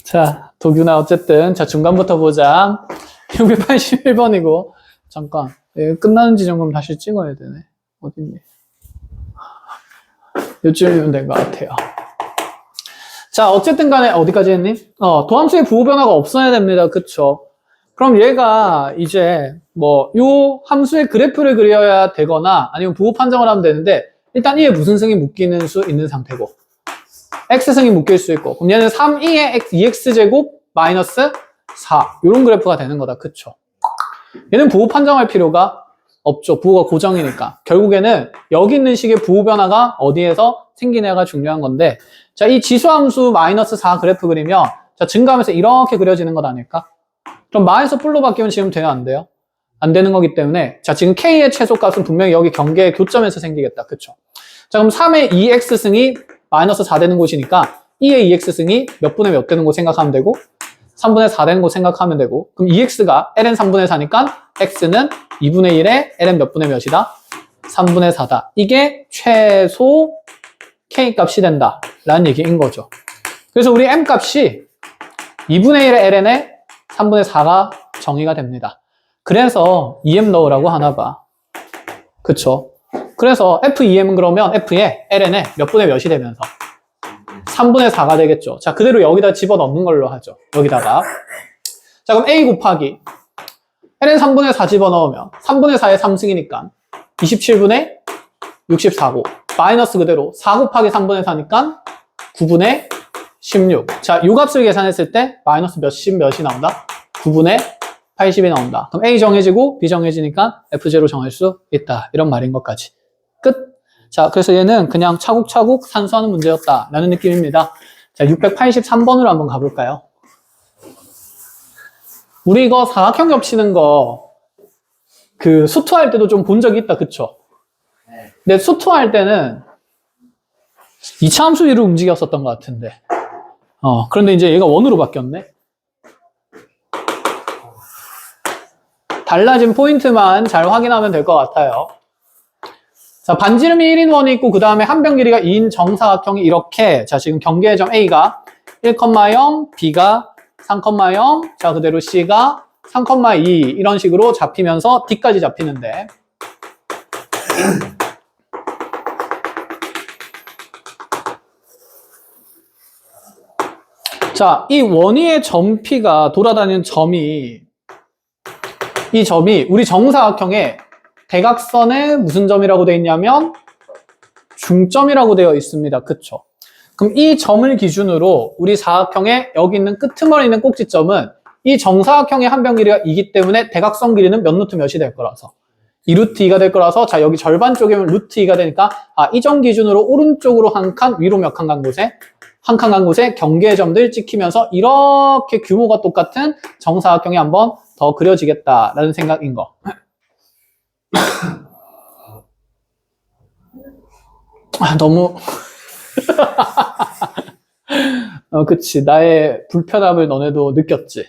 자, 도균아, 어쨌든. 자, 중간부터 보자. 681번이고. 잠깐. 끝나는 지점금 다시 찍어야 되네. 어딨니? 요쯤이면 된 것 같아요. 자, 어쨌든 간에, 어디까지 했니? 도함수의 부호 변화가 없어야 됩니다. 그쵸? 그럼 얘가 이제, 요 함수의 그래프를 그려야 되거나, 아니면 부호 판정을 하면 되는데, 일단 얘에 무슨 승이 묶이는 수 있는 상태고, x승이 묶일 수 있고, 그럼 얘는 3, 2x제곱 마이너스 4. 요런 그래프가 되는 거다. 그쵸? 얘는 부호 판정할 필요가 없죠. 부호가 고정이니까. 결국에는 여기 있는 식의 부호 변화가 어디에서 생기냐가 중요한 건데, 자, 이 지수함수 마이너스 4 그래프 그리면, 자, 증가하면서 이렇게 그려지는 것 아닐까? 그럼 마에서 뿔로 바뀌면 지금 돼요? 안 돼요? 안 되는 거기 때문에, 자, 지금 k의 최소값은 분명히 여기 경계의 교점에서 생기겠다. 그쵸? 자, 그럼 3의 2x승이 마이너스 4 되는 곳이니까 2의 2x승이 몇 분의 몇 되는 곳 생각하면 되고 3분의 4 되는 곳 생각하면 되고, 그럼 2x가 ln 3분의 4니까 x는 2분의 1에 ln 몇 분의 몇이다? 3분의 4다. 이게 최소 k 값이 된다 라는 얘기인 거죠. 그래서 우리 m 값이 2분의 1의 ln에 3분의 4가 정의가 됩니다. 그래서 2m 넣으라고 하나 봐. 그쵸? 그래서 f2m은 그러면 f에 ln에 몇 분의 몇이 되면서 3분의 4가 되겠죠. 자, 그대로 여기다 집어넣는 걸로 하죠. 여기다가. 자, 그럼 a 곱하기 ln 3분의 4 집어넣으면 3분의 4의 3승이니까 27분의 64고, 마이너스 그대로 4 곱하기 3분의 4니까 9분의 16. 자, 요 값을 계산했을 때 마이너스 몇이 나온다? 9분의 80이 나온다. 그럼 A 정해지고 B 정해지니까 F0 정할 수 있다. 이런 말인 것까지. 끝. 자, 그래서 얘는 그냥 차곡차곡 산수하는 문제였다라는 느낌입니다. 자, 683번으로 한번 가볼까요? 우리 이거 사각형 겹치는 거 수투할 때도 좀 본 적이 있다. 그쵸? 근데 수투할 때는 2차 함수 위로 움직였었던 것 같은데. 그런데 이제 얘가 원으로 바뀌었네. 달라진 포인트만 잘 확인하면 될 것 같아요. 자, 반지름이 1인 원이 있고, 그 다음에 한 변 길이가 2인 정사각형이 이렇게, 자, 지금 경계의 점 A가 1,0, B가 3,0, 자, 그대로 C가 3,2 이런 식으로 잡히면서 D까지 잡히는데, 자, 이 원위의 점 P가 돌아다니는 점이, 이 점이 우리 정사각형의 대각선의 무슨 점이라고 되어 있냐면 중점이라고 되어 있습니다. 그쵸? 그럼 이 점을 기준으로 우리 사각형의 여기 있는 끄트머리 있는 꼭지점은 이 정사각형의 한 변 길이가 2기 때문에 대각선 길이는 몇 루트 몇이 될 거라서 2루트 2가 될 거라서, 자, 여기 절반 쪽이면 루트 2가 되니까, 이 점 기준으로 오른쪽으로 한 칸, 위로 몇 칸 간 곳에 한 칸 간 곳에 경계의 점들 찍히면서 이렇게 규모가 똑같은 정사각형이 한번 더 그려지겠다라는 생각인 거. 너무 그치. 나의 불편함을 너네도 느꼈지.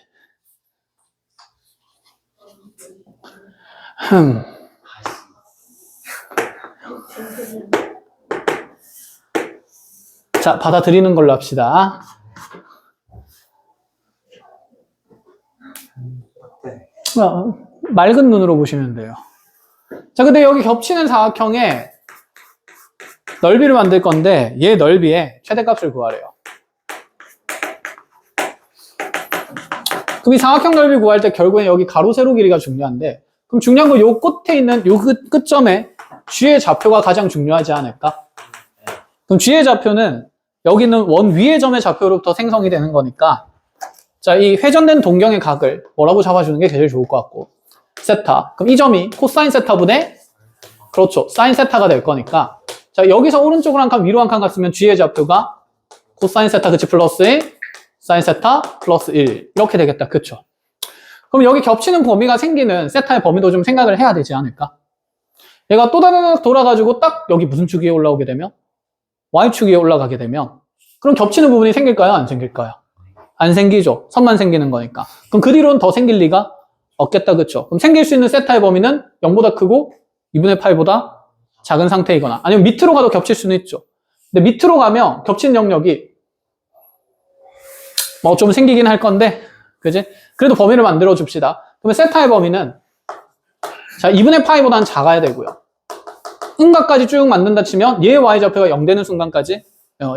자, 받아들이는 걸로 합시다. 맑은 눈으로 보시면 돼요. 자, 근데 여기 겹치는 사각형의 넓이를 만들 건데, 얘 넓이의 최대값을 구하래요. 그럼 이 사각형 넓이 구할 때 결국엔 여기 가로 세로 길이가 중요한데, 그럼 중요한 건 요 끝에 있는 요 끝점에 G의 좌표가 가장 중요하지 않을까? 그럼 G의 좌표는 여기 있는 원 위의 점의 좌표로부터 생성이 되는 거니까, 자, 이 회전된 동경의 각을 뭐라고 잡아주는 게 제일 좋을 것 같고, 세타. 그럼 이 점이 코사인 세타분의, 그렇죠, 사인 세타가 될 거니까, 자, 여기서 오른쪽으로 한 칸, 위로 한 칸 갔으면 G의 좌표가 코사인 세타, 그치, 플러스 1, 사인 세타, 플러스 1. 이렇게 되겠다. 그쵸? 그럼 여기 겹치는 범위가 생기는 세타의 범위도 좀 생각을 해야 되지 않을까? 얘가 또 다다닥 돌아가지고 딱 여기 무슨 축 위에 올라오게 되면? Y축 위에 올라가게 되면, 그럼 겹치는 부분이 생길까요? 안 생길까요? 안 생기죠. 선만 생기는 거니까. 그럼 그 뒤로는 더 생길 리가 없겠다. 그쵸? 그럼 생길 수 있는 세타의 범위는 0보다 크고 2분의 8보다 작은 상태이거나, 아니면 밑으로 가도 겹칠 수는 있죠. 근데 밑으로 가면 겹치는 영역이 뭐 좀 생기긴 할 건데, 그지? 그래도 범위를 만들어 줍시다. 그러면 세타의 범위는, 자, 2분의 파이보다는 작아야 되고요. 음각까지 쭉 만든다 치면, 얘의 y좌표가 0 되는 순간까지,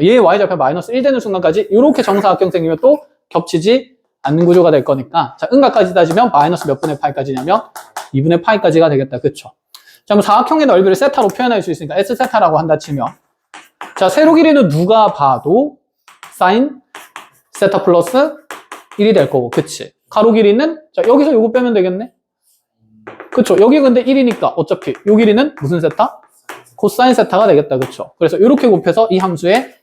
얘의 y좌표가 마이너스 1 되는 순간까지, 이렇게 정사각형 생기면 또 겹치지 않는 구조가 될 거니까, 자, 음각까지 따지면 마이너스 몇 분의 파이까지냐면, 2분의 파이까지가 되겠다. 그쵸? 자, 그럼 사각형의 넓이를 세타로 표현할 수 있으니까, S 세타라고 한다 치면, 자, 세로 길이는 누가 봐도, 사인 세타 플러스 1이 될 거고, 그치? 가로 길이는, 자, 여기서 요거 빼면 되겠네? 그쵸? 여기 근데 1이니까, 어차피, 요 길이는 무슨 세타? 코사인 세타가 되겠다. 그쵸? 그래서 이렇게 곱해서 이 함수의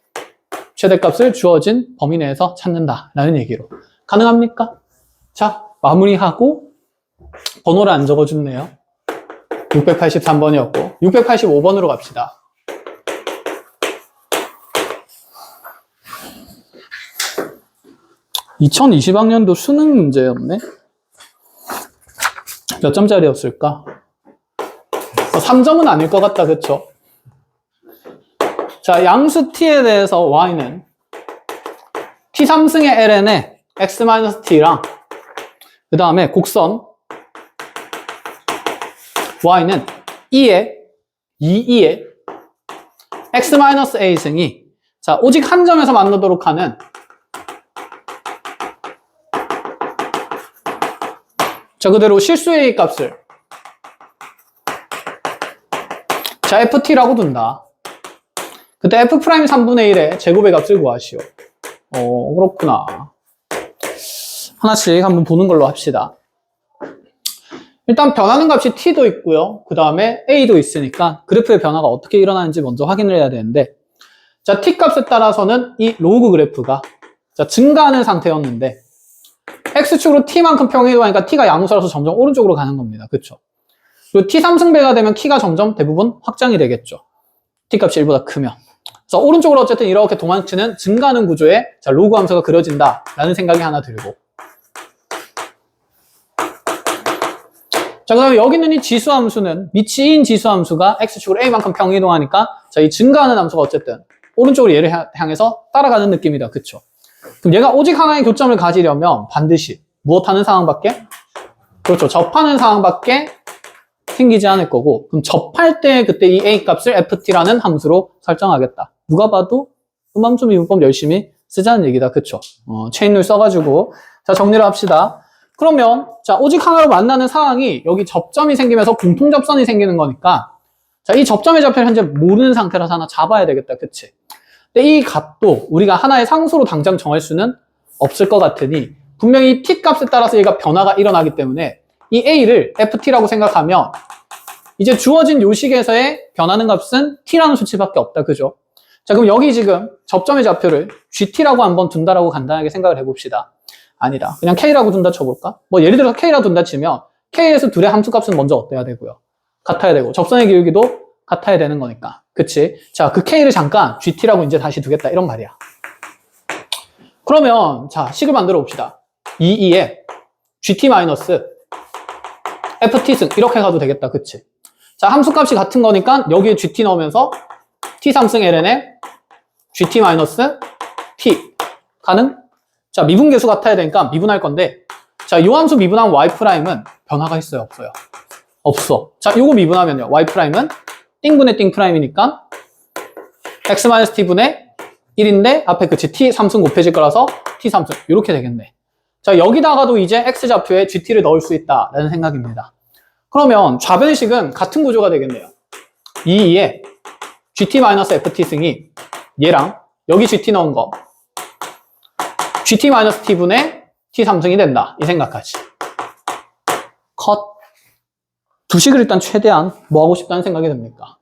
최대값을 주어진 범위 내에서 찾는다라는 얘기로. 가능합니까? 자, 마무리하고, 번호를 안 적어줬네요. 683번이었고, 685번으로 갑시다. (2020학년도) 수능 문제였네. 몇 점짜리였을까? 3점은 아닐 것 같다. 그쵸? 자, 양수 t에 대해서 y는 t3승의 ln에 x-t랑 그 다음에 곡선 y는 2에 x-a승이, 자, 오직 한 점에서 만나도록 하는, 자, 그대로 실수 a 값을, 자, ft라고 둔다. 그때 f' 3분의 1의 제곱의 값을 구하시오. 그렇구나. 하나씩 한번 보는 걸로 합시다. 일단 변하는 값이 t도 있고요. 그 다음에 a도 있으니까 그래프의 변화가 어떻게 일어나는지 먼저 확인을 해야 되는데, 자, t 값에 따라서는 이 로그 그래프가, 자, 증가하는 상태였는데, x축으로 t만큼 평이동하니까 t가 양수라서 점점 오른쪽으로 가는 겁니다. 그쵸? 그리고 t 3승배가 되면 키가 점점 대부분 확장이 되겠죠. t 값이 1보다 크면. 그래서 오른쪽으로 어쨌든 이렇게 도망치는 증가하는 구조에, 자, 로그 함수가 그려진다라는 생각이 하나 들고. 자, 그 다음에 여기 있는 이 지수 함수는, 미치인 지수 함수가 x축으로 a만큼 평이동하니까, 자, 이 증가하는 함수가 어쨌든 오른쪽으로 얘를 향해서 따라가는 느낌이다. 그쵸? 그럼 얘가 오직 하나의 교점을 가지려면 반드시 무엇하는 상황밖에? 그렇죠. 접하는 상황밖에 생기지 않을 거고, 그럼 접할 때 그때 이 a 값을 ft라는 함수로 설정하겠다. 누가 봐도 음함수 미분법 열심히 쓰자는 얘기다. 그쵸? 체인룰 써가지고. 자, 정리를 합시다. 그러면, 자, 오직 하나로 만나는 상황이 여기 접점이 생기면서 공통접선이 생기는 거니까, 자, 이 접점의 좌표를 현재 모르는 상태라서 하나 잡아야 되겠다. 그치? 근데 이 값도 우리가 하나의 상수로 당장 정할 수는 없을 것 같으니, 분명히 t 값에 따라서 얘가 변화가 일어나기 때문에 이 a를 ft라고 생각하면 이제 주어진 요식에서의 변하는 값은 t라는 수치밖에 없다. 그죠? 자, 그럼 여기 지금 접점의 좌표를 gt라고 한번 둔다라고 간단하게 생각을 해봅시다. 아니다. 그냥 k라고 둔다 쳐볼까? 뭐 예를 들어서 k라고 둔다 치면 k에서 둘의 함수값은 먼저 어때야 되고요? 같아야 되고, 접선의 기울기도 같아야 되는 거니까. 그치? 자, 그 k를 잠깐 gt라고 이제 다시 두겠다. 이런 말이야. 그러면, 자, 식을 만들어 봅시다. 2에 gt 마이너스 ft승 이렇게 가도 되겠다. 그치? 자, 함수값이 같은 거니까 여기에 gt 넣으면서 t3승 ln에 gt 마이너스 t 가능? 자, 미분계수 같아야 되니까 미분할 건데, 자, 요 함수 미분한 y'은 변화가 있어요? 없어요? 없어. 자, 요거 미분하면요. y'은 띵분의 띵프라임이니까 x-t분의 1인데 앞에 그치 t3승 곱해질 거라서 t3승 이렇게 되겠네. 자, 여기다가도 이제 x좌표에 gt를 넣을 수 있다라는 생각입니다. 그러면 좌변식은 같은 구조가 되겠네요. 2에 gt-ft승이 얘랑 여기 gt 넣은 거 gt-t분의 t3승이 된다. 이 생각하지. 컷. 두 식을 일단 최대한 뭐 하고 싶다는 생각이 듭니까?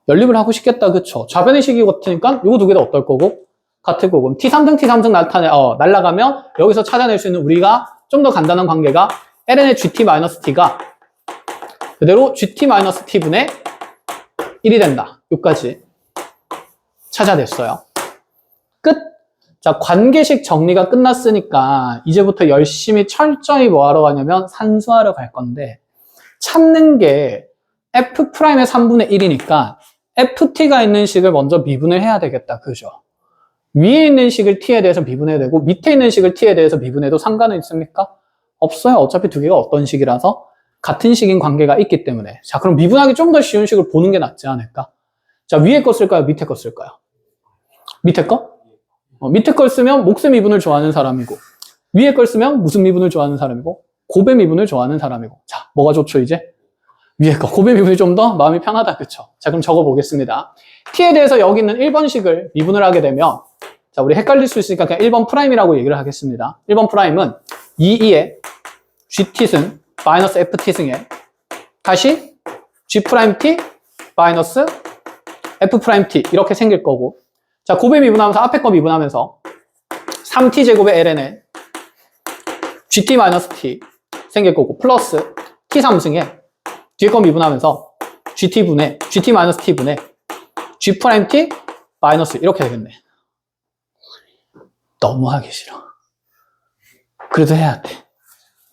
연립을 하고 싶겠다. 그쵸? 좌변의 식이 같으니까 요거 두 개 다 어떨 거고? 같을 거고. t3승 날라가면 여기서 찾아낼 수 있는 우리가 좀 더 간단한 관계가 ln의 gt-t가 그대로 gt-t분의 1이 된다. 여기까지 찾아냈어요. 끝. 자, 관계식 정리가 끝났으니까 이제부터 열심히 철저히 뭐 하러 가냐면 산수하러 갈 건데, 찾는 게 f'의 3분의 1이니까 ft가 있는 식을 먼저 미분을 해야 되겠다. 그죠? 위에 있는 식을 t에 대해서 미분해도 되고 밑에 있는 식을 t에 대해서 미분해도 상관은 있습니까? 없어요. 어차피 두 개가 어떤 식이라서 같은 식인 관계가 있기 때문에. 자, 그럼 미분하기 좀 더 쉬운 식을 보는 게 낫지 않을까? 자, 위에 거 쓸까요? 밑에 거 쓸까요? 밑에 거? 밑에 걸 쓰면 몫의 미분을 좋아하는 사람이고, 위에 걸 쓰면 무슨 미분을 좋아하는 사람이고, 곱의 미분을 좋아하는 사람이고. 자, 뭐가 좋죠, 이제? 위에 거. 곱의 미분이 좀 더 마음이 편하다, 그쵸? 자, 그럼 적어보겠습니다. t에 대해서 여기 있는 1번식을 미분을 하게 되면, 자, 우리 헷갈릴 수 있으니까 그냥 1번 프라임이라고 얘기를 하겠습니다. 1번 프라임은 2에 gt승 마이너스 ft승에 다시 g't 마이너스 f't 이렇게 생길 거고, 자, 곱의 미분하면서 앞에 거 미분하면서 3t제곱의 ln에 gt-t 생길 거고, 플러스 t3승에 뒤에 거 미분하면서 gt분의 gt-t분의 g't 마이너스 이렇게 되겠네. 너무 하기 싫어. 그래도 해야 돼.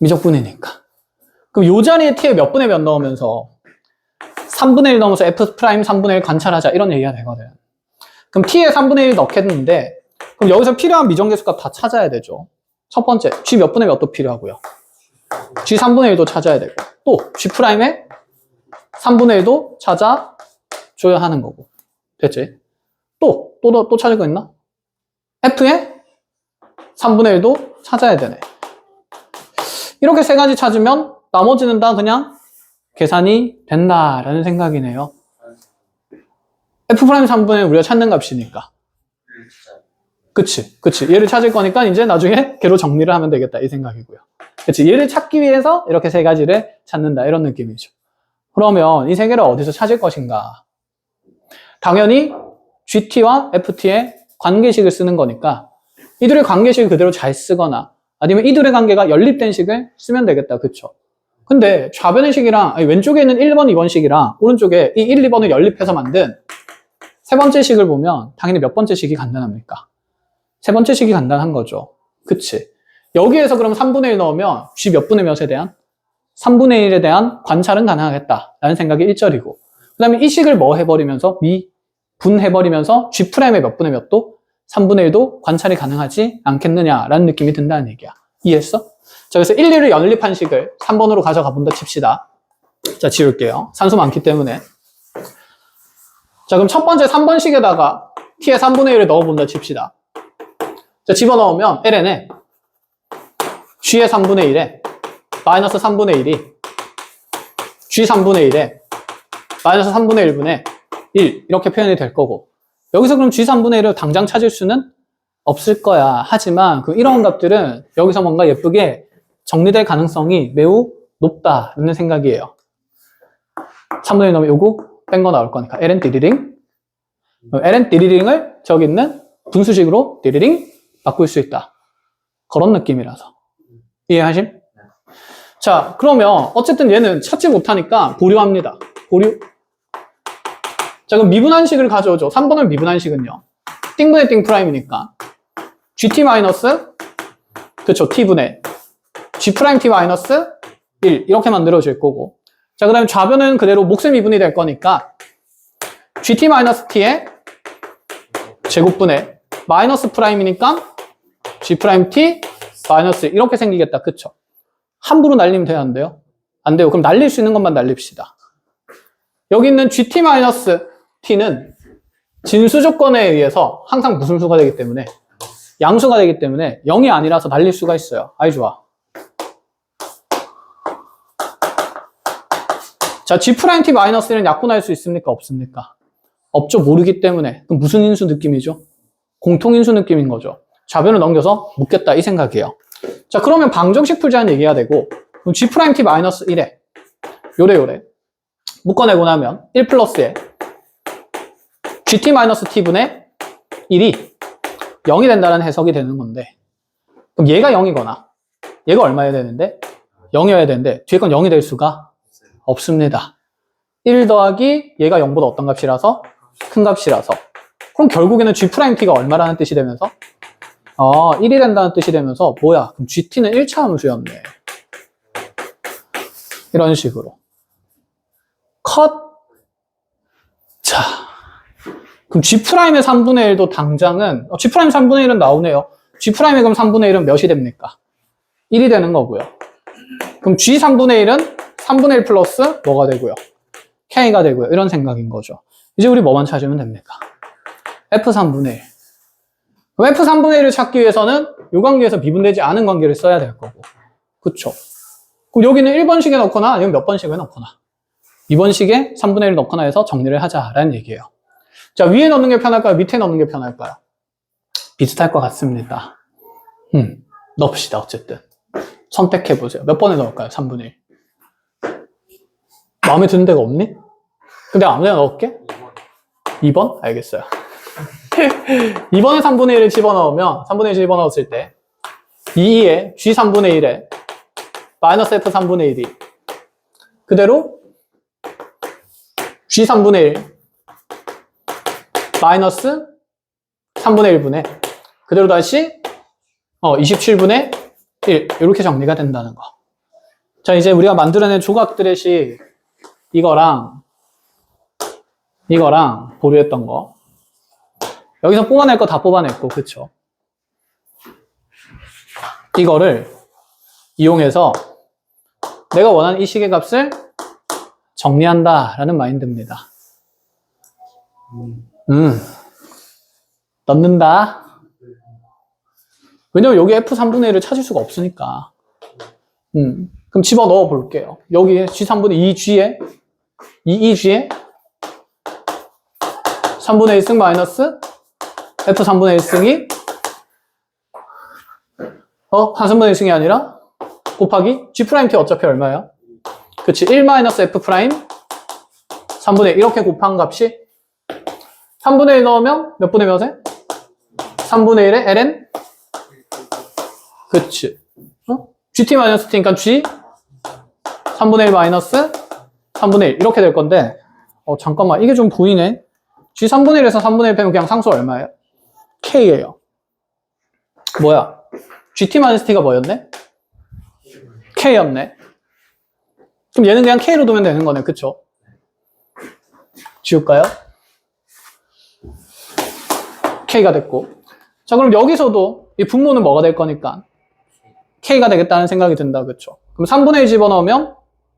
미적분이니까. 그럼 요 자리에 t에 몇 분의 몇 넣으면서 3분의 1 넣으면서 f' 3분의 1 관찰하자 이런 얘기가 되거든. 그럼 t에 3분의 1 넣겠는데, 그럼 여기서 필요한 미정계수값 다 찾아야 되죠. 첫 번째, g 몇 분의 몇도 필요하고요. g 3분의 1도 찾아야 되고, 또 g'의 3분의 1도 찾아줘야 하는 거고. 됐지? 또 찾을 거 있나? f의 3분의 1도 찾아야 되네. 이렇게 세 가지 찾으면 나머지는 다 그냥 계산이 된다라는 생각이네요. f' 3분의 1 우리가 찾는 값이니까. 그치. 얘를 찾을 거니까 이제 나중에 걔로 정리를 하면 되겠다 이 생각이고요. 그치. 얘를 찾기 위해서 이렇게 세 가지를 찾는다 이런 느낌이죠. 그러면 이 세 개를 어디서 찾을 것인가? 당연히 GT와 FT의 관계식을 쓰는 거니까 이들의 관계식을 그대로 잘 쓰거나 아니면 이들의 관계가 연립된 식을 쓰면 되겠다. 그쵸? 근데 좌변의 식이랑 왼쪽에 있는 1번, 2번 식이랑 오른쪽에 이 1, 2번을 연립해서 만든 세 번째 식을 보면 당연히 몇 번째 식이 간단합니까? 세 번째 식이 간단한 거죠. 그치? 여기에서 그럼 3분의 1 넣으면 G 몇 분의 몇에 대한? 3분의 1에 대한 관찰은 가능하겠다라는 생각이 1절이고, 그 다음에 이 식을 뭐 해버리면서 미분해버리면서 G'의 몇 분의 몇도 3분의 1도 관찰이 가능하지 않겠느냐라는 느낌이 든다는 얘기야. 이해했어? 자, 그래서 1, 2를 연립한 식을 3번으로 가져가 본다 칩시다. 자, 지울게요. 산수 많기 때문에. 자, 그럼 첫 번째 3번식에다가 t의 3분의 1을 넣어본다 칩시다. 자, 집어넣으면 ln에 g의 3분의 1에 마이너스 3분의 1이 g 3분의 1에 마이너스 3분의 1분의 1 이렇게 표현이 될 거고, 여기서 그럼 g 3분의 1을 당장 찾을 수는 없을 거야. 하지만 이런 값들은 여기서 뭔가 예쁘게 정리될 가능성이 매우 높다는 생각이에요. 3분의 1 넣으면 요거 뺀 거 나올 거니까 ln 디리링, ln 디리링을 저기 있는 분수식으로 디리링 바꿀 수 있다. 그런 느낌이라서. 이해하심? 자, 그러면 어쨌든 얘는 찾지 못하니까 보류합니다. 보류. 자, 그럼 미분한식을 가져오죠. 3번을 미분한식은요. 띵분의 띵 프라임이니까 gt 마이너스 그쵸, t분의 g 프라임 t 마이너스 1 이렇게 만들어질 거고, 자, 그 다음에 좌변은 그대로 몫의 미분이 될 거니까 gt 마이너스 t의 제곱분의 마이너스 프라임이니까 g 프라임 t 마이너스 이렇게 생기겠다. 그쵸? 함부로 날리면 돼요, 안 돼요? 안 돼요. 그럼 날릴 수 있는 것만 날립시다. 여기 있는 gt-t는 진수 조건에 의해서 항상 무슨 수가 되기 때문에 양수가 되기 때문에 0이 아니라서 날릴 수가 있어요. 아이 좋아. 자, g'-t-는 약분할 수 있습니까? 없습니까? 없죠. 모르기 때문에. 그럼 무슨 인수 느낌이죠? 공통인수 느낌인 거죠. 좌변을 넘겨서 묶겠다 이 생각이에요. 자, 그러면 방정식 풀자는 얘기가 되고, 그럼 g'-t-1에 요래 묶어내고 나면 1 플러스에 gt-t분의 1이 0이 된다는 해석이 되는 건데, 그럼 얘가 0이거나 얘가 얼마여야 되는데? 0이어야 되는데 뒤에 건 0이 될 수가 없습니다. 1 더하기 얘가 0보다 어떤 값이라서? 큰 값이라서. 그럼 결국에는 g't가 얼마라는 뜻이 되면서 1이 된다는 뜻이 되면서 뭐야? 그럼 gt는 1차 함수였네. 이런 식으로. 컷. 자, 그럼 G'의 3분의 1도 당장은, G'의 3분의 1은 나오네요. G'의 그럼 3분의 1은 몇이 됩니까? 1이 되는 거고요. 그럼 G 3분의 1은 3분의 1 플러스 뭐가 되고요? K가 되고요. 이런 생각인 거죠. 이제 우리 뭐만 찾으면 됩니까? F 3분의 1. 그럼 F 3분의 1을 찾기 위해서는 이 관계에서 미분되지 않은 관계를 써야 될 거고. 그쵸? 그럼 여기는 1번식에 넣거나 아니면 몇 번식에 넣거나 2번식에 3분의 1 넣거나 해서 정리를 하자라는 얘기예요. 자, 위에 넣는 게 편할까요? 밑에 넣는 게 편할까요? 비슷할 것 같습니다. 넣읍시다. 어쨌든 선택해보세요. 몇 번에 넣을까요? 3분의 1. 마음에 드는 데가 없니? 근데 아무데나 넣을게? 2번? 알겠어요. 2번에 3분의 1을 집어넣으면 3분의 1 집어넣었을 때 2에 G 3분의 1에 마이너스 F 3분의 1이 그대로 G 3분의 1 마이너스 3분의 1분의 그대로 다시 27분의 1 이렇게 정리가 된다는 거. 자, 이제 우리가 만들어낸 조각들의 식 이거랑 보류했던 거 여기서 뽑아낼 거 다 뽑아냈고 그쵸? 이거를 이용해서 내가 원하는 이 식의 값을 정리한다라는 마인드입니다. 넣는다. 왜냐면 여기 F3분의 1을 찾을 수가 없으니까. 그럼 집어넣어 볼게요. 여기에 G3분의 2G에 2G에 3분의 1승 마이너스 F3분의 1승이 한 3분의 1승이 아니라 곱하기 G'T 어차피 얼마야? 그치, 1 마이너스 F' 3분의 1 이렇게 곱한 값이 3분의 1 넣으면 몇 분의 몇에? 3분의 1에 ln? 그치. GT 마이너스 T니까 G 3분의 1 마이너스 3분의 1 이렇게 될 건데 잠깐만 이게 좀 보이네. G 3분의 1에서 3분의 1 빼면 그냥 상수 얼마예요? K예요. 뭐야? GT 마이너스 T가 뭐였네? K였네. 그럼 얘는 그냥 K로 두면 되는 거네. 그쵸? 지울까요? K가 됐고. 자, 그럼 여기서도 이 분모는 뭐가 될 거니까 K가 되겠다는 생각이 든다. 그쵸? 그럼 3분의 1 집어넣으면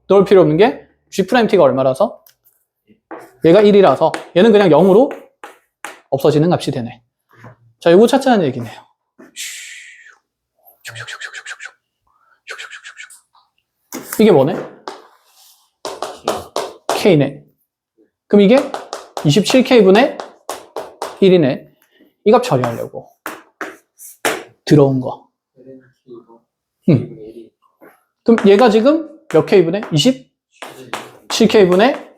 넣을 필요 없는 게 G'T가 얼마라서? 얘가 1이라서 얘는 그냥 0으로 없어지는 값이 되네. 자, 이거 찾자는 얘기네요. 이게 뭐네? K네. 그럼 이게 27K분의 1이네. 이 값 처리하려고. 들어온 거. 그럼 얘가 지금 몇 K분의? 27K분의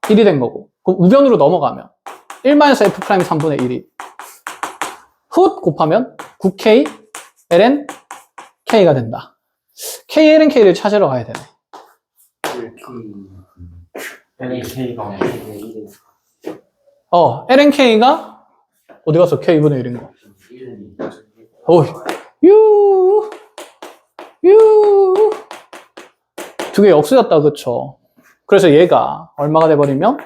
1이 된 거고. 그럼 우변으로 넘어가면 1-F' 3분의 1이 훗 곱하면 9K ln K가 된다. K ln K를 찾으러 가야 되네. ln K가 어디 갔어? K분의 1인 거. 두 개 역수였다. 그쵸? 그래서 얘가 얼마가 돼버리면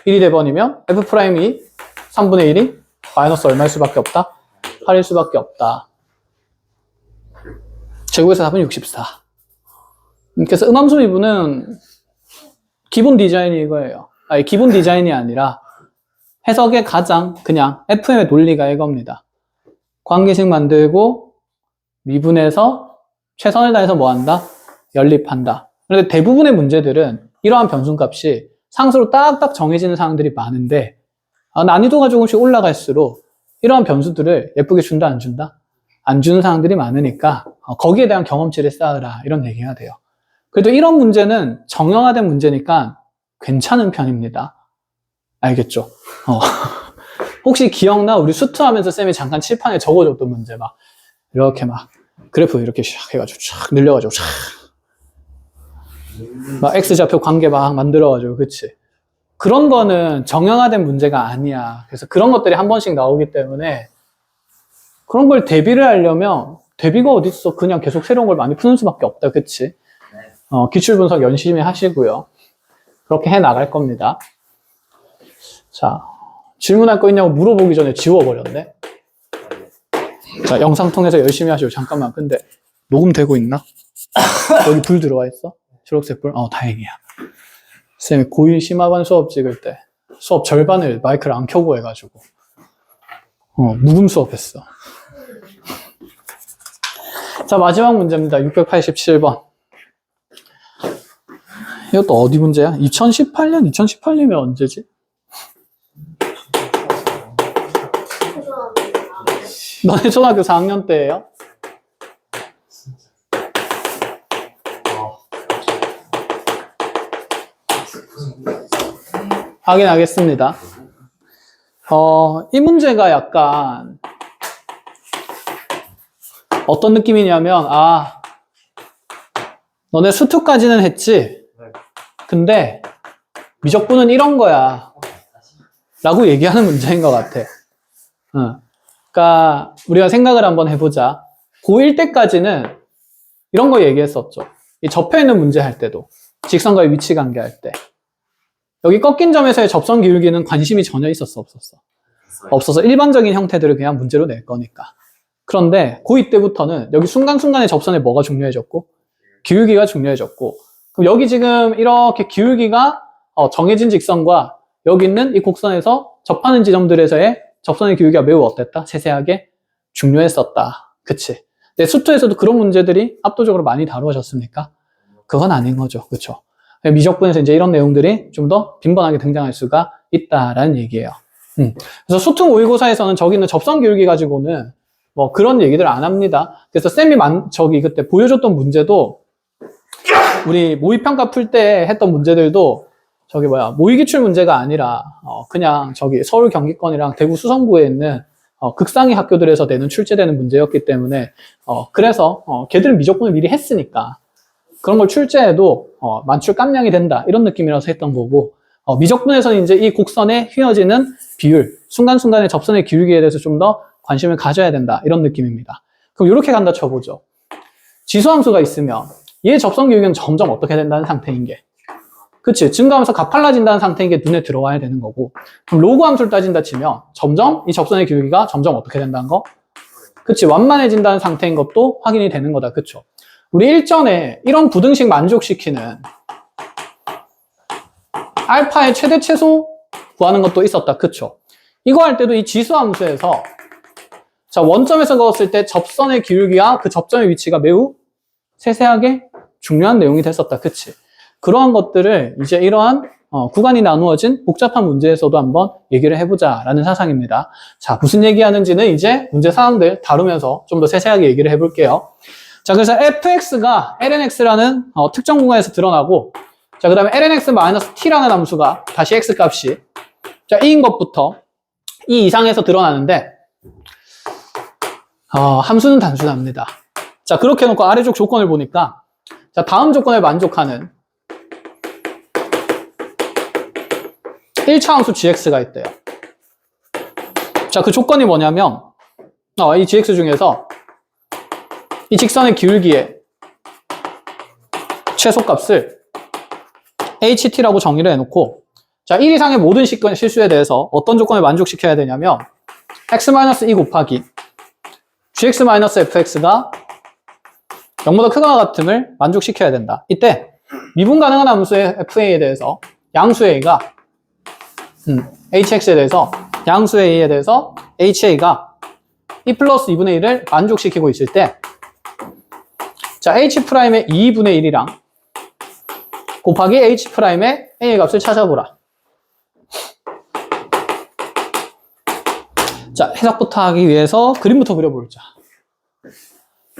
1이 돼버리면 F'이 3분의 1이 마이너스 얼마일 수밖에 없다? 8일 수밖에 없다. 제곱에서 답은 64. 그래서 음함수 미분은 기본 디자인이 이거예요. 아니, 기본 디자인이 아니라 해석의 가장 그냥 FM의 논리가 이겁니다. 관계식 만들고 미분해서 최선을 다해서 뭐 한다? 연립한다. 그런데 대부분의 문제들은 이러한 변순값이 상수로 딱딱 정해지는 사항들이 많은데 난이도가 조금씩 올라갈수록 이러한 변수들을 예쁘게 준다 안 준다? 안 주는 사항들이 많으니까 거기에 대한 경험치를 쌓으라 이런 얘기가 돼요. 그래도 이런 문제는 정형화된 문제니까 괜찮은 편입니다. 알겠죠? 혹시 기억나? 우리 수투하면서 쌤이 잠깐 칠판에 적어줬던 문제 막 이렇게 막 그래프 이렇게 샥 해가지고 쫙 늘려가지고 쫙 막 X좌표 관계 막 만들어가지고 그치? 그런 거는 정형화된 문제가 아니야. 그래서 그런 것들이 한 번씩 나오기 때문에 그런 걸 대비를 하려면 대비가 어딨어? 그냥 계속 새로운 걸 많이 푸는 수밖에 없다. 그치? 기출분석 열심히 하시고요. 그렇게 해 나갈 겁니다. 자, 질문할 거 있냐고 물어보기 전에 지워버렸네. 자, 영상 통해서 열심히 하시고. 잠깐만, 근데 녹음되고 있나? 여기 불 들어와 있어? 초록색 불? 다행이야. 쌤이 고1 심화반 수업 찍을 때 수업 절반을 마이크를 안 켜고 해가지고 무금 수업했어. 자, 마지막 문제입니다. 687번. 이것도 어디 문제야? 2018년? 2018년이면 언제지? 너네 초등학교 4학년 때예요? 확인하겠습니다. 이 문제가 약간 어떤 느낌이냐면, 너네 수투까지는 했지? 근데 미적분은 이런 거야 라고 얘기하는 문제인 것 같아. 그러니까 우리가 생각을 한번 해보자. 고1 때까지는 이런 거 얘기했었죠. 이 접혀있는 문제 할 때도, 직선과의 위치 관계 할 때, 여기 꺾인 점에서의 접선 기울기는 관심이 전혀 있었어, 없었어? 없어서 일반적인 형태들을 그냥 문제로 낼 거니까. 그런데 고2 때부터는 여기 순간순간의 접선에 뭐가 중요해졌고? 기울기가 중요해졌고, 그럼 여기 지금 이렇게 기울기가 정해진 직선과 여기 있는 이 곡선에서 접하는 지점들에서의 접선의 기울기가 매우 어땠다? 세세하게 중요했었다. 그치? 근데 수투에서도 그런 문제들이 압도적으로 많이 다루어졌습니까? 그건 아닌 거죠. 그쵸? 미적분에서 이제 이런 내용들이 좀 더 빈번하게 등장할 수가 있다라는 얘기예요. 그래서 수특 모의고사에서는 저기 있는 접선 기울기 가지고는 뭐 그런 얘기들 안 합니다. 그래서 쌤이 저기 그때 보여줬던 문제도 우리 모의평가 풀 때 했던 문제들도 저기 모의기출 문제가 아니라 그냥 저기 서울 경기권이랑 대구 수성구에 있는 극상위 학교들에서 내는 출제되는 문제였기 때문에 그래서 걔들은 미적분을 미리 했으니까 그런 걸 출제해도 만출 깜냥이 된다 이런 느낌이라서 했던 거고, 미적분에서는 이제 이 곡선에 휘어지는 비율, 순간순간의 접선의 기울기에 대해서 좀 더 관심을 가져야 된다 이런 느낌입니다. 그럼 이렇게 간다 쳐보죠. 지수함수가 있으면 얘의 접선 기울기는 점점 어떻게 된다는 상태인 게, 그치? 증가하면서 가팔라진다는 상태인 게 눈에 들어와야 되는 거고, 그럼 로그 함수를 따진다 치면 점점 이 접선의 기울기가 점점 어떻게 된다는 거? 그치? 완만해진다는 상태인 것도 확인이 되는 거다. 그쵸? 우리 일전에 이런 부등식 만족시키는 알파의 최대 최소 구하는 것도 있었다. 그쵸? 이거 할 때도 이 지수함수에서 자, 원점에서 그었을 때 접선의 기울기와 그 접점의 위치가 매우 세세하게 중요한 내용이 됐었다. 그치? 그러한 것들을 이제 이러한 구간이 나누어진 복잡한 문제에서도 한번 얘기를 해보자 라는 사상입니다. 자, 무슨 얘기하는지는 이제 문제 사항들 다루면서 좀 더 세세하게 얘기를 해볼게요. 자, 그래서 fx가 lnx라는 특정 구간에서 드러나고, 자, 그 다음에 lnx-t라는 함수가 다시 x 값이 자, 2인 것부터 2 이상에서 드러나는데 함수는 단순합니다. 자, 그렇게 해놓고 아래쪽 조건을 보니까 자, 다음 조건에 만족하는 1차 함수 gx가 있대요. 자, 그 조건이 뭐냐면 이 gx 중에서 이 직선의 기울기의 최소값을 ht라고 정의를 해놓고, 자, 1 이상의 모든 실수에 대해서 어떤 조건을 만족시켜야 되냐면 x-2 곱하기 gx-fx가 0보다 크거나 같음을 만족시켜야 된다. 이때 미분 가능한 함수의 fa에 대해서 양수의 a가 hx에 대해서 양수의 a에 대해서 ha가 2 플러스 2분의 1을 만족시키고 있을 때, 자, h'의 2분의 1이랑 곱하기 h'의 a의 값을 찾아보라. 자, 해석부터 하기 위해서 그림부터 그려보자.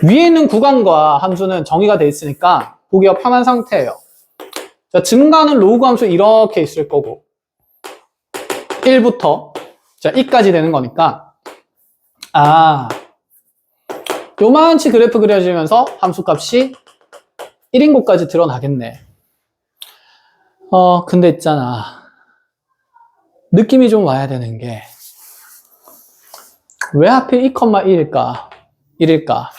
위에 있는 구간과 함수는 정의가 되어 있으니까 보기가 편한 상태예요. 자, 증가는 로그 함수 이렇게 있을 거고 1부터 자, 2까지 되는 거니까 요만치 그래프 그려지면서 함수값이 1인 곳까지 드러나겠네. 근데 있잖아. 느낌이 좀 와야 되는 게 왜 하필 2,1일까? 1일까?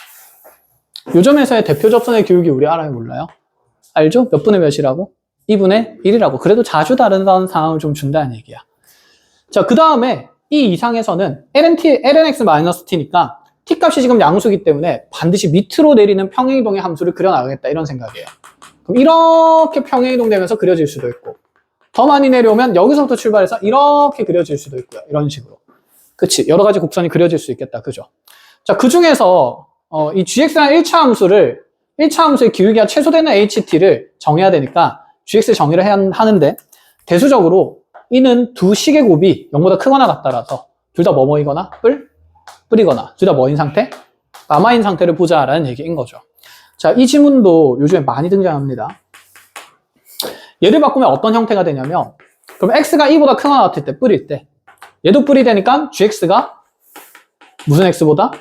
요점에서의 대표 접선의 기울기 우리 알아요? 몰라요? 알죠? 몇 분의 몇이라고? 2분의 1이라고. 그래도 자주 다른 상황을 좀 준다는 얘기야. 자, 그 다음에 이 이상에서는 lnx-t니까 t 값이 지금 양수기 때문에 반드시 밑으로 내리는 평행이동의 함수를 그려나가겠다 이런 생각이에요. 그럼 이렇게 평행이동되면서 그려질 수도 있고 더 많이 내려오면 여기서부터 출발해서 이렇게 그려질 수도 있고요. 이런 식으로. 그치? 여러 가지 곡선이 그려질 수 있겠다. 그죠? 자, 그 중에서 이 gx라는 1차 함수를 1차 함수의 기울기가 최소되는 ht를 정해야 되니까 gx 정의를 해야 하는데 대수적으로 이는 두 식의 곱이 0보다 크거나 같다라서 둘 다 뭐뭐이거나 뿔이거나 둘 다 뭐인 상태? 마마인 상태를 보자라는 얘기인 거죠. 자, 이 지문도 요즘에 많이 등장합니다. 얘를 바꾸면 어떤 형태가 되냐면 그럼 x가 2보다 크거나 같을 때 뿔일 때 얘도 뿔이 되니까 gx가 무슨 x보다?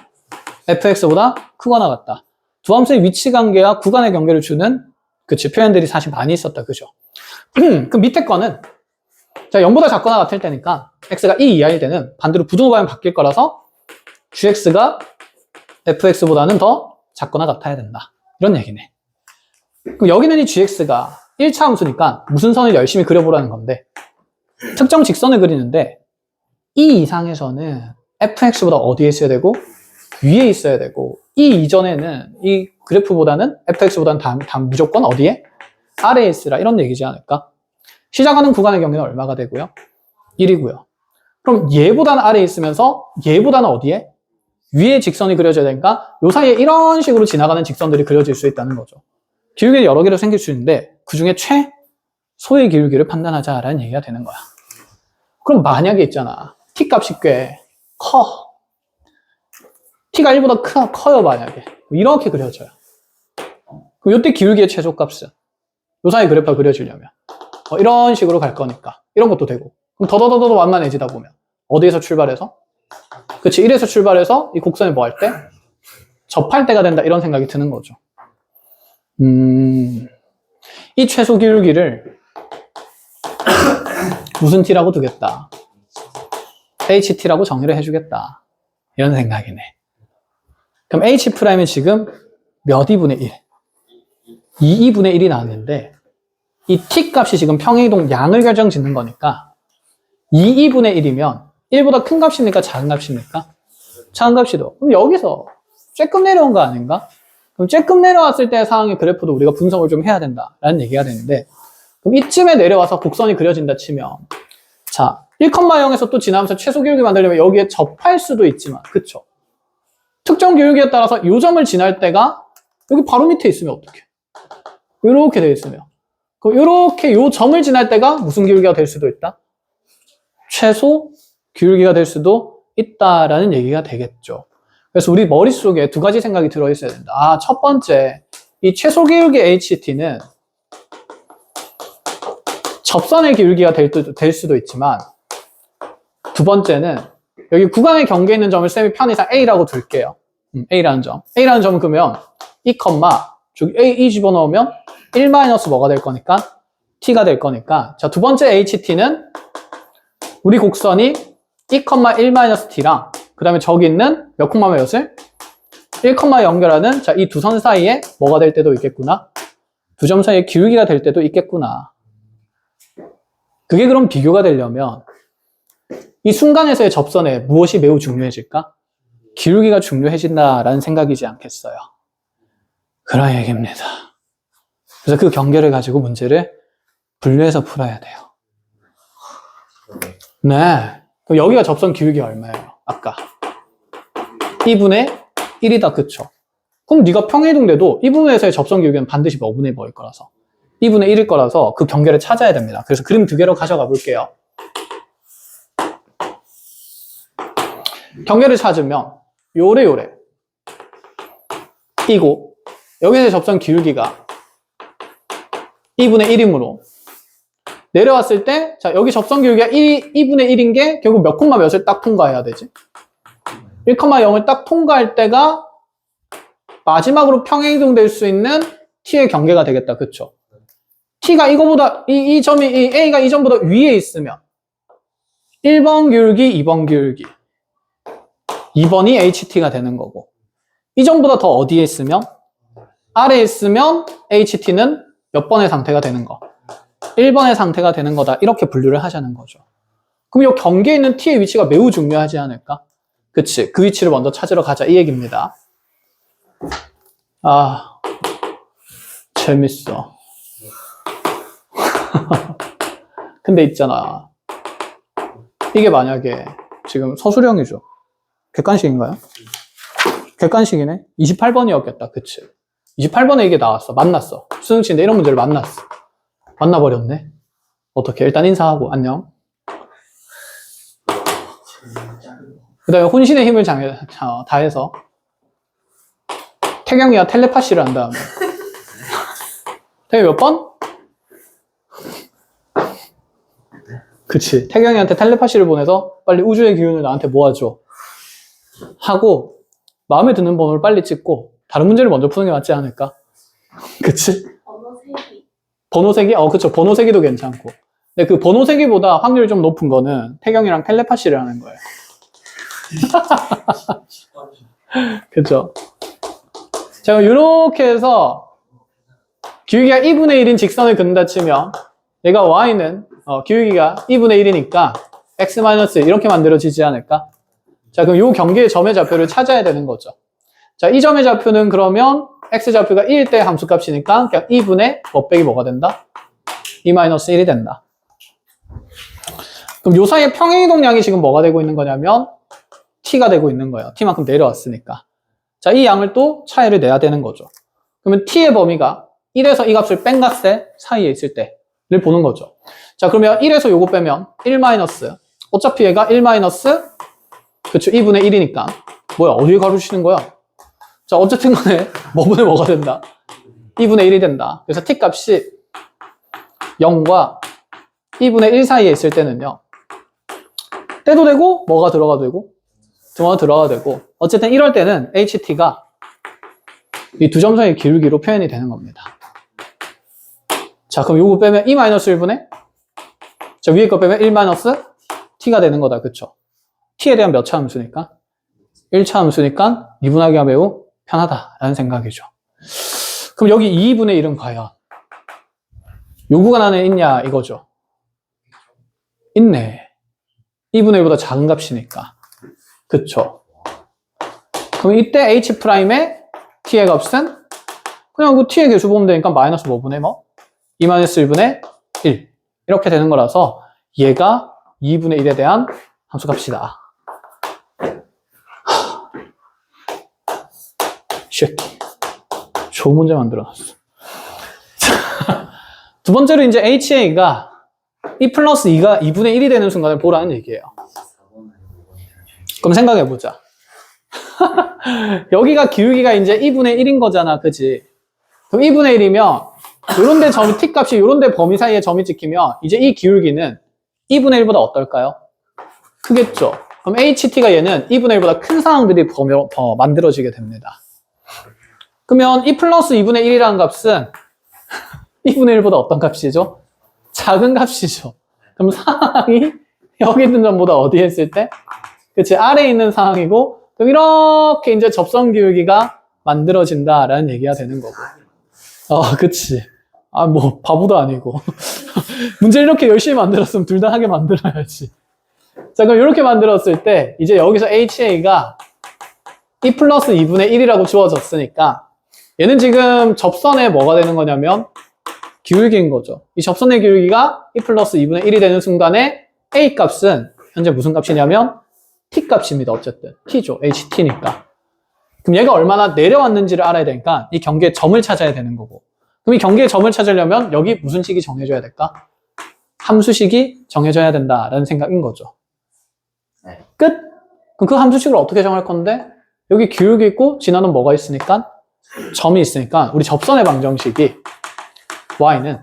fx보다 크거나 같다. 두 함수의 위치 관계와 구간의 경계를 주는 그치 표현들이 사실 많이 있었다. 그죠? 그 밑에 거는 자 0보다 작거나 같을 때니까 x가 2 이하일 때는 반대로 부등호 방향 바뀔 거라서 gx가 fx보다는 더 작거나 같아야 된다. 이런 얘기네. 그럼 여기는 이 gx가 1차 함수니까 무슨 선을 열심히 그려보라는 건데 특정 직선을 그리는데 이 이상에서는 fx보다 어디에 있어야 되고 위에 있어야 되고 이 이전에는 이 그래프보다는 fx보다는 무조건 어디에? 아래에 있으라 이런 얘기지 않을까? 시작하는 구간의 경계는 얼마가 되고요? 1이고요. 그럼 얘보다는 아래에 있으면서 얘보다는 어디에? 위에 직선이 그려져야 되니까 요 사이에 이런 식으로 지나가는 직선들이 그려질 수 있다는 거죠. 기울기가 여러 개로 생길 수 있는데 그 중에 최소의 기울기를 판단하자라는 얘기가 되는 거야. 그럼 만약에 있잖아. t 값이 꽤 커. t가 1보다 커요 만약에. 이렇게 그려져요. 그럼 이때 기울기의 최소값은 요 사이 그래프가 그려지려면 이런 식으로 갈 거니까 이런 것도 되고 그럼 더더더더 완만해지다 보면 어디에서 출발해서? 그치 1에서 출발해서 이 곡선을 뭐 할 때? 접할 때가 된다 이런 생각이 드는 거죠. 이 최소 기울기를 무슨 t라고 두겠다. ht라고 정의를 해주겠다. 이런 생각이네. 그럼 h'은 지금 몇 2분의 1? 2분의 1이 나왔는데 이 t 값이 지금 평행이동 양을 결정 짓는 거니까 2분의 1이면 1보다 큰 값입니까? 작은 값입니까? 작은 값이죠. 그럼 여기서 쬐끔 내려온 거 아닌가? 그럼 쬐끔 내려왔을 때 상황의 그래프도 우리가 분석을 좀 해야 된다라는 얘기가 되는데 그럼 이쯤에 내려와서 곡선이 그려진다 치면 자 1,0에서 또 지나면서 최소 기울기 만들려면 여기에 접할 수도 있지만 그쵸? 특정 기울기에 따라서 이 점을 지날 때가 여기 바로 밑에 있으면 어떡해? 이렇게 되어 있으면 그럼 이렇게 이 점을 지날 때가 무슨 기울기가 될 수도 있다? 최소 기울기가 될 수도 있다라는 얘기가 되겠죠. 그래서 우리 머릿속에 두 가지 생각이 들어있어야 된다. 아, 첫 번째, 이 최소 기울기 HT는 접선의 기울기가 될 수도 있지만 두 번째는 여기 구간의 경계에 있는 점을 쌤이 편의상 A라고 둘게요. A라는 점. A라는 점은 그러면 이 컴마 저기 A 집어넣으면 1 마이너스 뭐가 될 거니까 T가 될 거니까 자, 두 번째 HT는 우리 곡선이 2,1 마이너스 T랑 그 다음에 저기 있는 몇 콤마 몇을 1, 연결하는 자, 이 두 선 사이에 뭐가 될 때도 있겠구나. 두 점 사이에 기울기가 될 때도 있겠구나. 그게 그럼 비교가 되려면 이 순간에서의 접선에 무엇이 매우 중요해질까? 기울기가 중요해진다라는 생각이지 않겠어요. 그런 얘기입니다. 그래서 그 경계를 가지고 문제를 분류해서 풀어야 돼요. 네. 그럼 여기가 접선 기울기가 얼마예요? 아까 2분의 1이다. 그쵸? 그럼 네가 평행이동돼도 2분의 1에서의 접선 기울기는 반드시 뭐분의 뭐일 거라서 2분의 1일 거라서 그 경계를 찾아야 됩니다. 그래서 그림 두 개로 가져가 볼게요. 경계를 찾으면 요래 이고 여기서의 접선 기울기가 2분의 1이므로 내려왔을 때 자 여기 접선 기울기가 2분의 1인 게 결국 몇 콤마 몇을 딱 통과해야 되지? 1,0을 딱 통과할 때가 마지막으로 평행이동 될 수 있는 t의 경계가 되겠다. 그쵸? t가 이거보다 이 점이 이 a가 이 점보다 위에 있으면 1번 기울기, 2번 기울기 2번이 ht가 되는 거고 이 점보다 더 어디에 있으면 아래에 있으면 ht는 몇 번의 상태가 되는 거? 1번의 상태가 되는 거다. 이렇게 분류를 하자는 거죠. 그럼 이 경계에 있는 t의 위치가 매우 중요하지 않을까? 그치. 그 위치를 먼저 찾으러 가자. 이 얘기입니다. 아, 재밌어. 근데 있잖아. 이게 만약에 지금 서술형이죠. 객관식인가요? 객관식이네. 28번이었겠다. 그치. 28번에 이게 나왔어. 만났어. 수능치인데 이런 문제를 만났어. 만나버렸네. 어떻게? 일단 인사하고 안녕. 그 다음에 혼신의 힘을 다해서 태경이가 텔레파시를 한 다음에 태경이 몇 번? 그치. 태경이한테 텔레파시를 보내서 빨리 우주의 기운을 나한테 모아줘 하고 마음에 드는 번호를 빨리 찍고 다른 문제를 먼저 푸는 게 맞지 않을까? 그치? 번호 세기? 그쵸. 번호 세기도 괜찮고. 근데 그 번호 세기보다 확률이 좀 높은 거는 태경이랑 텔레파시를 하는 거예요. 그쵸? 자, 그럼 이렇게 해서 기울기가 2분의 1인 직선을 그는다 치면 얘가 y는 기울기가 2분의 1이니까 x-1 이렇게 만들어지지 않을까? 자, 그럼 이 경계의 점의 좌표를 찾아야 되는 거죠. 자, 이 점의 좌표는 그러면 x좌표가 1일 때 함수값이니까 그냥 2분의 곱빼기 뭐가 된다? 2-1이 된다. 그럼 요 사이에 평행이동량이 지금 뭐가 되고 있는 거냐면 t가 되고 있는 거예요. t만큼 내려왔으니까. 자, 이 양을 또 차이를 내야 되는 거죠. 그러면 t의 범위가 1에서 이 값을 뺀 값의 사이에 있을 때를 보는 거죠. 자, 그러면 1에서 요거 빼면 1 마이너스. 어차피 얘가 1 마이너스 그쵸, 2분의 1이니까 뭐야, 어디에 가르치는 거야? 자, 어쨌든 간에 뭐분의 뭐가 된다? 2분의 1이 된다. 그래서 t 값이 0과 2분의 1 사이에 있을 때는요. 떼도 되고 뭐가 들어가도 되고 뭐가 들어가도 되고 어쨌든 이럴 때는 ht가 이 두 점선의 기울기로 표현이 되는 겁니다. 자, 그럼 요거 빼면 2-1분의 자, 위에 거 빼면 1-t가 되는 거다. 그쵸? t에 대한 몇 차 함수니까? 1차 함수니까 미분하기가 매우 편하다라는 생각이죠. 그럼 여기 2분의 1은 과연 요 구간 안에 있냐 이거죠. 있네. 2분의 1보다 작은 값이니까. 그쵸? 그럼 이때 h'의 t의 값은 그냥 그 t의 개수 보면 되니까 마이너스 뭐분의 뭐? 2-1분의 1 이렇게 되는 거라서 얘가 2분의 1에 대한 함수값이다. 쉐키. 좋은 문제 만들어놨어. 두 번째로 이제 HA가 2 플러스 2가 2분의 1이 되는 순간을 보라는 얘기예요. 그럼 생각해보자. 여기가 기울기가 이제 2분의 1인 거잖아. 그치? 그럼 2분의 1이면 요런 데 점이 t값이 요런 데 범위 사이에 점이 찍히면 이제 이 기울기는 2분의 1보다 어떨까요? 크겠죠? 그럼 HT가 얘는 2분의 1보다 큰 상황들이 더 만들어지게 됩니다. 그러면 2 플러스 2분의 1이라는 값은 2분의 1보다 어떤 값이죠? 작은 값이죠. 그럼 상황이 여기 있는 점보다 어디에 있을 때? 그치, 아래에 있는 상황이고, 그럼 이렇게 이제 접선 기울기가 만들어진다라는 얘기가 되는 거고. 그치. 뭐, 바보도 아니고. 문제 이렇게 열심히 만들었으면 둘 다 하게 만들어야지. 자, 그럼 이렇게 만들었을 때, 이제 여기서 HA가 2 플러스 2분의 1이라고 주어졌으니까, 얘는 지금 접선에 뭐가 되는 거냐면 기울기인 거죠. 이 접선의 기울기가 2 플러스 2분의 1이 되는 순간에 A 값은 현재 무슨 값이냐면 T 값입니다. 어쨌든 T죠. HT니까. 그럼 얘가 얼마나 내려왔는지를 알아야 되니까 이 경계의 점을 찾아야 되는 거고. 그럼 이 경계의 점을 찾으려면 여기 무슨 식이 정해져야 될까? 함수식이 정해져야 된다라는 생각인 거죠. 끝? 그럼 그 함수식을 어떻게 정할 건데? 여기 기울기 있고 지나는 뭐가 있으니까? 점이 있으니까 우리 접선의 방정식이 y는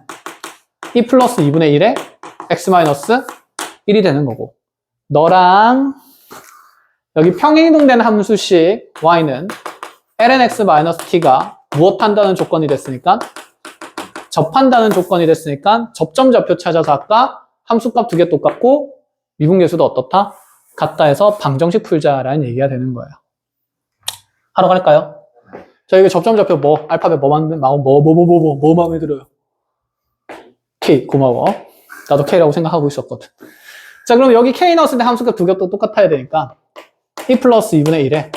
2 플러스 2분의 1에 x 마이너스 1이 되는 거고 너랑 여기 평행이동된 함수식 y는 ln x 마이너스 t가 무엇한다는 조건이 됐으니까 접한다는 조건이 됐으니까 접점 좌표 찾아서 아까 함수값 두 개 똑같고 미분계수도 어떻다? 같다 해서 방정식 풀자라는 얘기가 되는 거예요. 하러 갈까요? 자, 이게 접점 좌표 뭐? 알파벳 뭐 마음에 들어요? K, 고마워. 나도 K라고 생각하고 있었거든. 자, 그럼 여기 k 넣었을 때 함수값 두 개 또 똑같아야 되니까 e 플러스 2분의 1에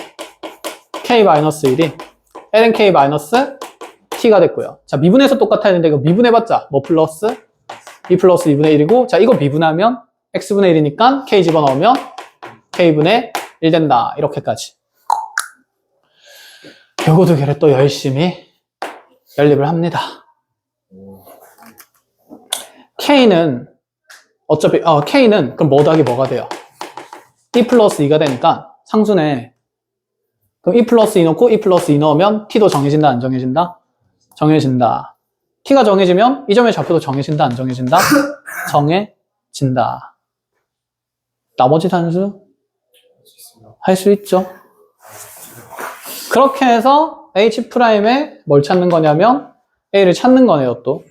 k 마이너스 1이 ln k 마이너스 t가 됐고요. 자, 미분해서 똑같아야 되는데 이거 미분해봤자 뭐 플러스 e 플러스 2분의 1이고, 자, 이거 미분하면 x분의 1이니까 k 집어넣으면 k분의 1 된다. 이렇게까지. 요거 두 개를 또 열심히 연립을 합니다. k는 어차피 k는 그럼 뭐 더하기 뭐가 돼요? e 플러스 2가 되니까 상수네. 그럼 e 플러스 2 넣고 e 플러스 2 넣으면 t도 정해진다, 안 정해진다? 정해진다. t가 정해지면 이 점의 좌표도 정해진다, 안 정해진다? 정해진다. 나머지 산수 할 수 있죠. 그렇게 해서 H'에 뭘 찾는 거냐면 A를 찾는 거네요. 또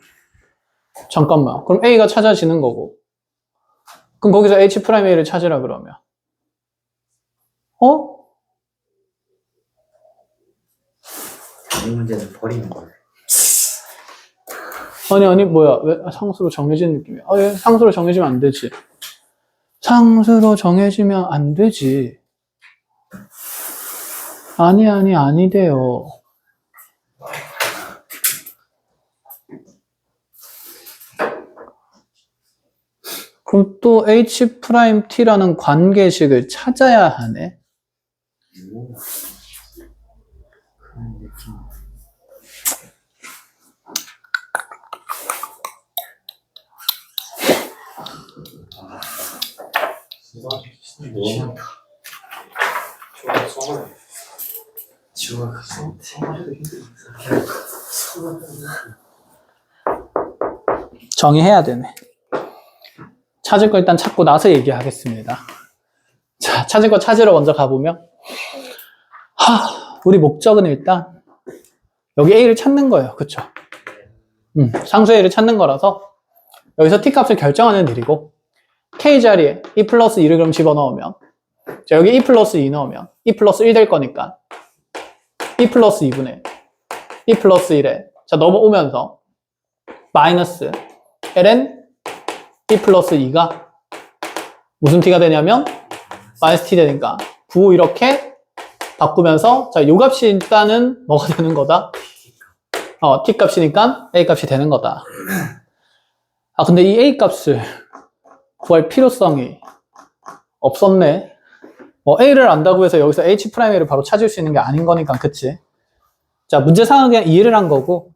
잠깐만, 그럼 A가 찾아지는 거고, 그럼 거기서 H'A를 찾으라 그러면 이 문제는 버리는 거예요. 아니 뭐야, 왜 상수로 정해진 느낌이야? 왜 상수로 정해지면 안 되지? 상수로 정해지면 안 되지. 아니돼요. 그럼 또 H'T라는 관계식을 찾아야 하네. 그런 느낌. 너무 지워가 생활해도 힘들어. 정의해야 되네. 찾을 거 일단 찾고 나서 얘기하겠습니다. 자, 찾을 거 찾으러 먼저 가보면, 우리 목적은 일단 여기 A를 찾는 거예요. 그쵸? 상수 A를 찾는 거라서 여기서 T값을 결정하는 일이고, K 자리에 E 플러스 2를 그럼 집어넣으면, 자, 여기 E 플러스 2 넣으면 E 플러스 1 될 거니까 E 플러스 2분의 E 플러스 1에 자 넘어오면서 마이너스 ln E 플러스 2가 무슨 t가 되냐면 마이너스 t 되니까 9 이렇게 바꾸면서, 자, 요 값이 일단은 뭐가 되는 거다? t 값이니까 a 값이 되는 거다. 근데 이 a 값을 구할 필요성이 없었네. a를 안다고 해서 여기서 H'A를 바로 찾을 수 있는 게 아닌 거니까, 그치? 자, 문제상은 그냥 이해를 한 거고.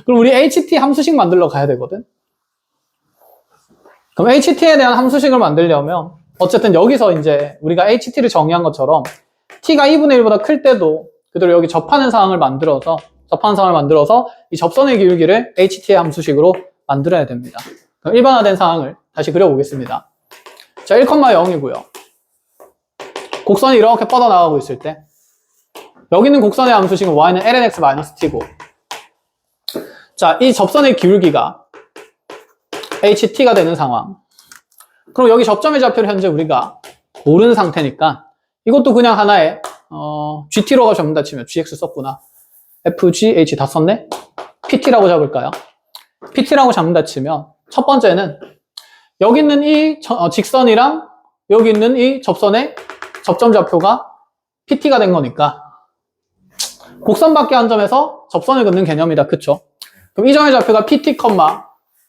그럼 우리 HT 함수식 만들러 가야 되거든? 그럼 HT에 대한 함수식을 만들려면, 어쨌든 여기서 이제 우리가 HT를 정의한 것처럼, T가 2분의 1보다 클 때도 그대로 여기 접하는 상황을 만들어서 이 접선의 기울기를 HT의 함수식으로 만들어야 됩니다. 그럼 일반화된 상황을 다시 그려보겠습니다. 자, 1,0이고요. 곡선이 이렇게 뻗어나가고 있을 때, 여기 있는 곡선의 함수식은 y는 lnx-t고, 자, 이 접선의 기울기가 ht가 되는 상황. 그럼 여기 접점의 좌표를 현재 우리가 모르는 상태니까 이것도 그냥 하나의 gt로가 접는다 치면 gx 썼구나. fgh 다 썼네? pt라고 잡을까요? pt라고 잡는다 치면 첫 번째는 여기 있는 이 직선이랑 여기 있는 이 접선의 접점 좌표가 pt가 된 거니까 곡선 밖에 한 점에서 접선을 긋는 개념이다. 그쵸? 그럼 이 점의 좌표가 pt,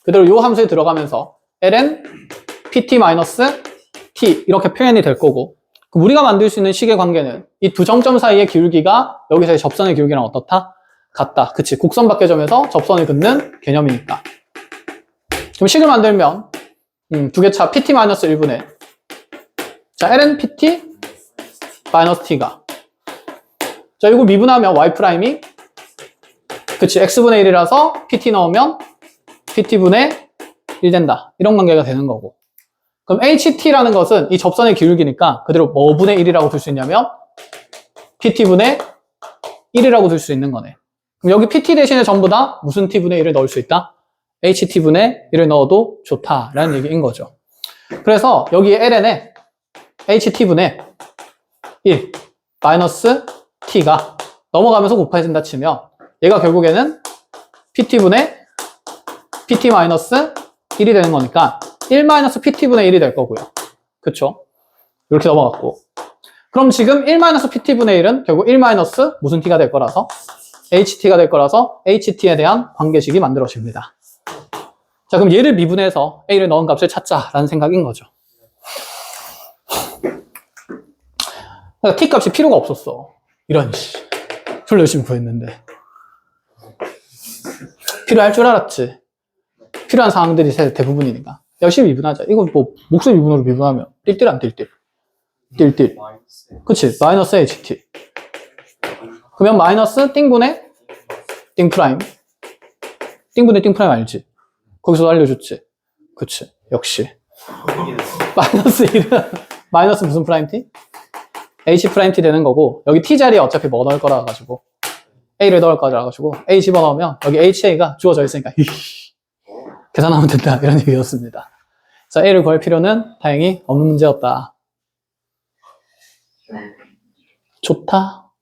그대로 요 함수에 들어가면서 ln pt-t 이렇게 표현이 될 거고, 그럼 우리가 만들 수 있는 식의 관계는 이 두 정점 사이의 기울기가 여기서의 접선의 기울기랑 어떻다? 같다. 그치? 곡선 밖의 점에서 접선을 긋는 개념이니까. 그럼 식을 만들면 두 개 차 pt-1분의 자, ln pt-t가 자, 이거 미분하면 y' 그치, x분의 1이라서 pt 넣으면 pt분의 1 된다. 이런 관계가 되는 거고. 그럼 ht라는 것은 이 접선의 기울기니까 그대로 뭐분의 1이라고 둘 수 있냐면 pt분의 1이라고 둘 수 있는 거네. 그럼 여기 pt 대신에 전부 다 무슨 t분의 1을 넣을 수 있다? ht분의 1을 넣어도 좋다라는 얘기인 거죠. 그래서 여기 ln에 ht분의 1 마이너스 t가 넘어가면서 곱해진다 치면 얘가 결국에는 pt분의 pt 마이너스 1이 되는 거니까 1-pt분의 1이 될 거고요. 그쵸? 이렇게 넘어갔고. 그럼 지금 1-pt분의 1은 결국 1- 무슨 t가 될 거라서 ht가 될 거라서 ht에 대한 관계식이 만들어집니다. 자, 그럼 얘를 미분해서 a를 넣은 값을 찾자라는 생각인 거죠. 그러니까 t 값이 필요가 없었어. 이런 씨. 졸라 열심히 구했는데. 필요할 줄 알았지. 필요한 상황들이 대부분이니까. 열심히 미분하자. 이거 뭐 목수 미분으로 미분하면 띨띨 안 띨띨. 띨띨. 그치? 마이너스 ht. 그러면 마이너스 띵분의 띵프라임. 띵분의 띵프라임 알지? 거기서 알려줬지? 그치? 역시. 마이너스 1은 마이너스 무슨 프라임 t? h 프라임 t 되는 거고, 여기 t 자리에 어차피 뭐 넣을 거라 가지고 a를 넣을 거라 가지고 a 집어넣으면 여기 ha가 주어져 있으니까 계산하면 된다 이런 얘기였습니다. 그래서 a를 구할 필요는 다행히 없는 문제였다. 좋다.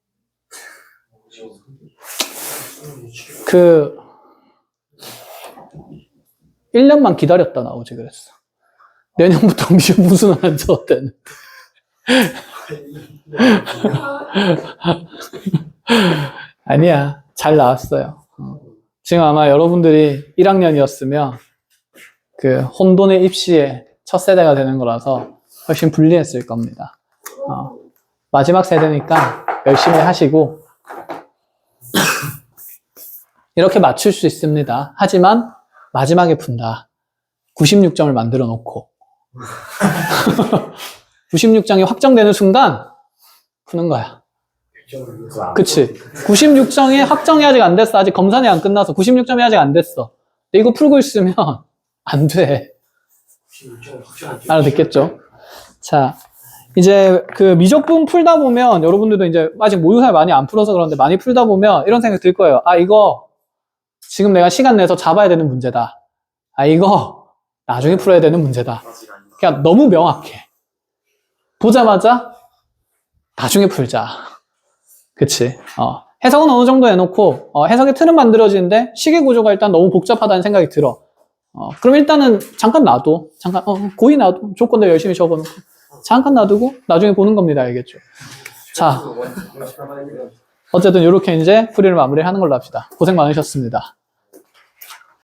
1년만 기다렸다 나오지 그랬어. 내년부터 미션 무슨 안 줬대는. 아니야. 잘 나왔어요. 지금 아마 여러분들이 1학년이었으면 그 혼돈의 입시의 첫 세대가 되는 거라서 훨씬 불리했을 겁니다. 마지막 세대니까 열심히 하시고 이렇게 맞출 수 있습니다. 하지만 마지막에 푼다. 96점을 만들어 놓고 96점이 확정되는 순간 푸는 거야. 그치? 96점이 확정이 아직 안 됐어. 아직 검산이 안 끝나서 96점이 아직 안 됐어. 근데 이거 풀고 있으면 안 돼. 알아듣겠죠? 자, 이제 그 미적분 풀다 보면 여러분들도 이제 아직 모의고사 많이 안 풀어서 그런데 많이 풀다 보면 이런 생각 들 거예요. 아, 이거 지금 내가 시간 내서 잡아야 되는 문제다. 아, 이거 나중에 풀어야 되는 문제다. 그냥 너무 명확해. 보자마자 나중에 풀자. 그치? 해석은 어느 정도 해놓고 해석의 틀은 만들어지는데 시계 구조가 일단 너무 복잡하다는 생각이 들어. 그럼 일단은 잠깐 놔둬. 잠깐 고이 놔둬. 조건들 열심히 적어놓고 잠깐 놔두고 나중에 보는 겁니다. 알겠죠? 자, 어쨌든 이렇게 이제 풀이를 마무리하는 걸로 합시다. 고생 많으셨습니다.